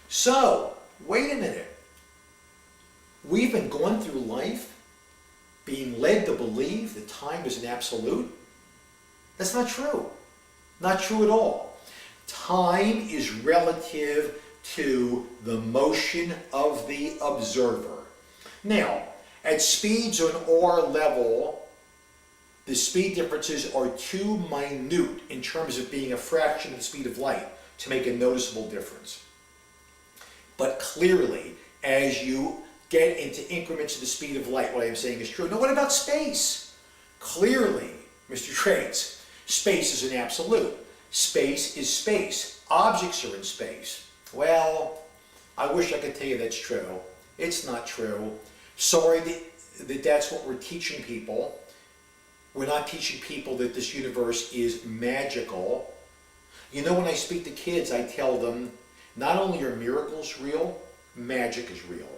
So, wait a minute. We've been going through life being led to believe that time is an absolute. That's not true. Not true at all. Time is relative to the motion of the observer. Now, at speeds on R level, the speed differences are too minute in terms of being a fraction of the speed of light to make a noticeable difference. But clearly, as you get into increments of the speed of light, what I'm saying is true. Now, what about space? Clearly, Mr. Traitz, space is an absolute. Space is space. Objects are in space. Well, I wish I could tell you that's true. It's not true. Sorry that that's what we're teaching people. We're not teaching people that this universe is magical. You know, when I speak to kids, I tell them, not only are miracles real, magic is real.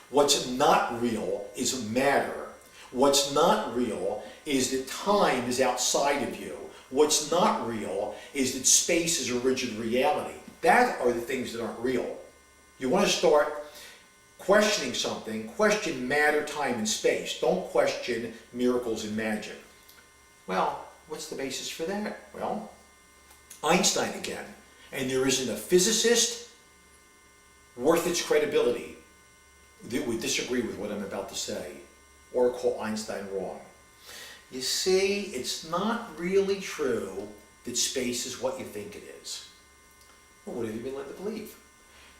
What's not real is matter. What's not real is that time is outside of you. What's not real is that space is a rigid reality. That are the things that aren't real. You want to start questioning something, question matter, time, and space. Don't question miracles and magic. Well, what's the basis for that? Well, Einstein again. And there isn't a physicist worth its credibility that would disagree with what I'm about to say or call Einstein wrong. You see, it's not really true that space is what you think it is. Well, what have you been led to believe?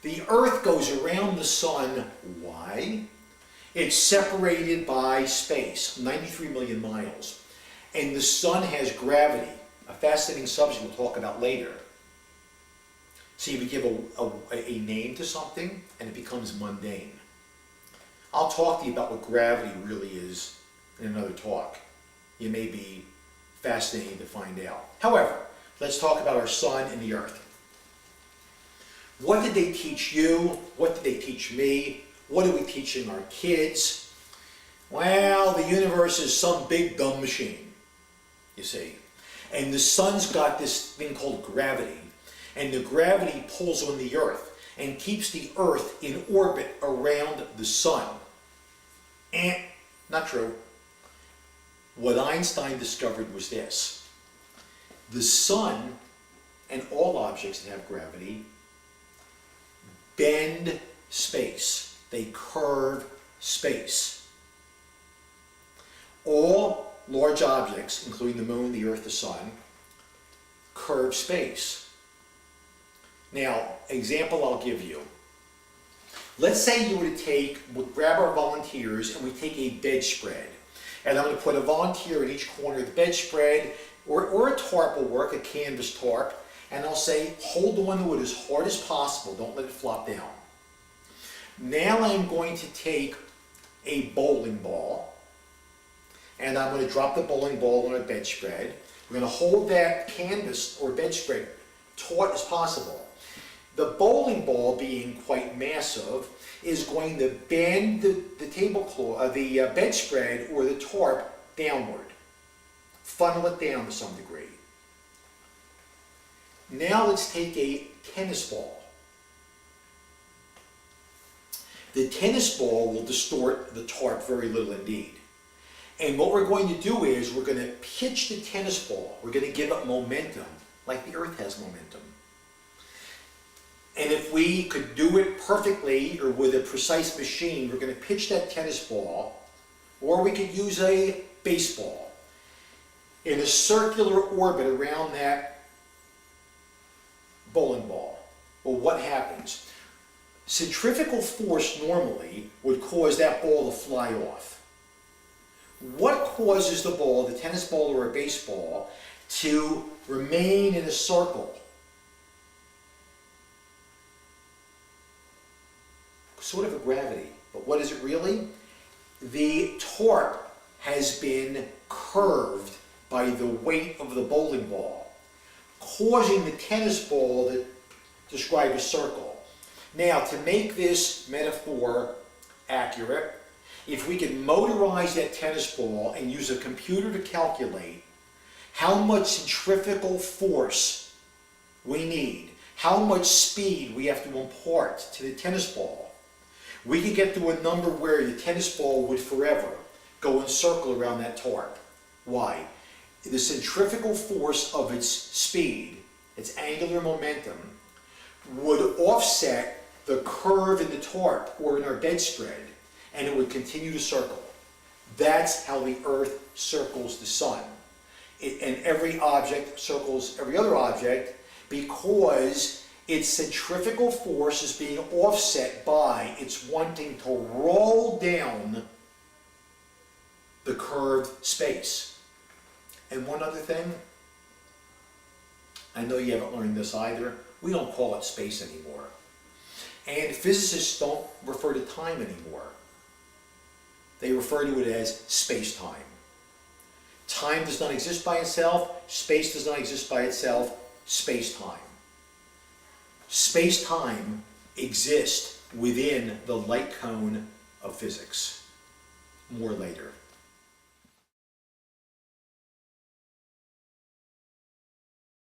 The Earth goes around the sun. Why? It's separated by space, 93 million miles. And the sun has gravity, a fascinating subject we'll talk about later. So you give a name to something and it becomes mundane. I'll talk to you about what gravity really is in another talk. You may be fascinated to find out. However, let's talk about our sun and the Earth. What did they teach you? What did they teach me? What are we teaching our kids? Well, the universe is some big dumb machine, you see. And the sun's got this thing called gravity. And the gravity pulls on the Earth and keeps the Earth in orbit around the sun. Not true. What Einstein discovered was this. The sun and all objects that have gravity bend space. They curve space. All large objects, including the moon, the Earth, the sun, curve space. Now, example I'll give you. Let's say you were to we'll grab our volunteers and we take a bedspread. And I'm going to put a volunteer in each corner of the bedspread, or a tarp will work, a canvas tarp, and I'll say, hold on to it as hard as possible, don't let it flop down. Now I'm going to take a bowling ball, and I'm going to drop the bowling ball on a bedspread. We're going to hold that canvas or bedspread taut as possible. The bowling ball, being quite massive, is going to bend the tablecloth, the bedspread or the tarp downward. Funnel it down to some degree. Now let's take a tennis ball. The tennis ball will distort the tarp very little indeed. And what we're going to do is we're going to pitch the tennis ball. We're going to give it momentum, like the Earth has momentum. And if we could do it perfectly or with a precise machine, we're going to pitch that tennis ball, or we could use a baseball in a circular orbit around that bowling ball. Well, what happens? Centrifugal force normally would cause that ball to fly off. What causes the ball, the tennis ball or a baseball, to remain in a circle? Sort of a gravity, but what is it really? The tarp has been curved by the weight of the bowling ball, causing the tennis ball to describe a circle. Now, to make this metaphor accurate, if we can motorize that tennis ball and use a computer to calculate how much centrifugal force we need, how much speed we have to impart to the tennis ball, we could get to a number where the tennis ball would forever go in circle around that torque. Why? The centrifugal force of its speed, its angular momentum, would offset the curve in the torque or in our bedspread, and it would continue to circle. That's how the Earth circles the sun. And every object circles every other object because its centrifugal force is being offset by its wanting to roll down the curved space. And one other thing, I know you haven't learned this either, we don't call it space anymore. And physicists don't refer to time anymore. They refer to it as space-time. Time does not exist by itself, space does not exist by itself, space-time. Space-time exists within the light cone of physics. More later.